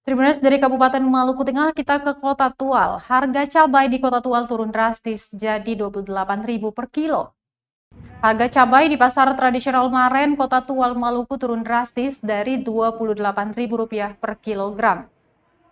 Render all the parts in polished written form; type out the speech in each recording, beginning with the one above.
Tribuners dari Kabupaten Maluku Tengah, kita ke Kota Tual. Harga cabai di Kota Tual turun drastis jadi Rp28.000 per kilo. Harga cabai di pasar tradisional Maren, Kota Tual, Maluku turun drastis dari Rp28.000 per kilogram.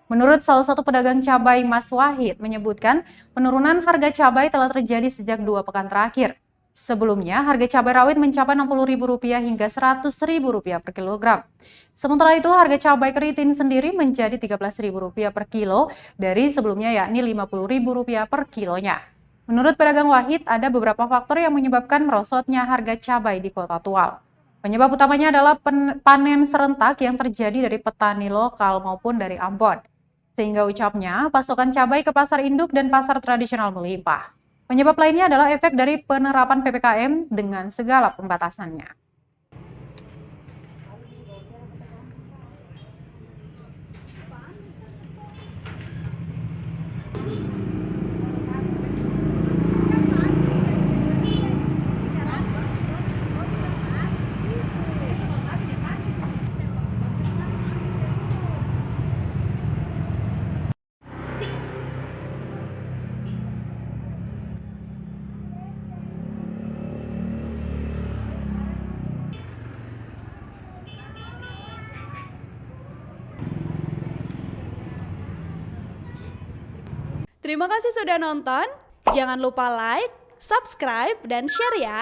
Menurut salah satu pedagang cabai, Mas Wahid, menyebutkan penurunan harga cabai telah terjadi sejak 2 pekan terakhir. Sebelumnya, harga cabai rawit mencapai Rp60.000 hingga Rp100.000 per kilogram. Sementara itu, harga cabai keriting sendiri menjadi Rp13.000 per kilo dari sebelumnya yakni Rp50.000 per kilonya. Menurut pedagang Wahid, ada beberapa faktor yang menyebabkan merosotnya harga cabai di Kota Tual. Penyebab utamanya adalah panen serentak yang terjadi dari petani lokal maupun dari Ambon. Sehingga ucapnya, pasokan cabai ke pasar induk dan pasar tradisional melimpah. Penyebab lainnya adalah efek dari penerapan PPKM dengan segala pembatasannya. Terima kasih sudah nonton. Jangan lupa like, subscribe, dan share ya.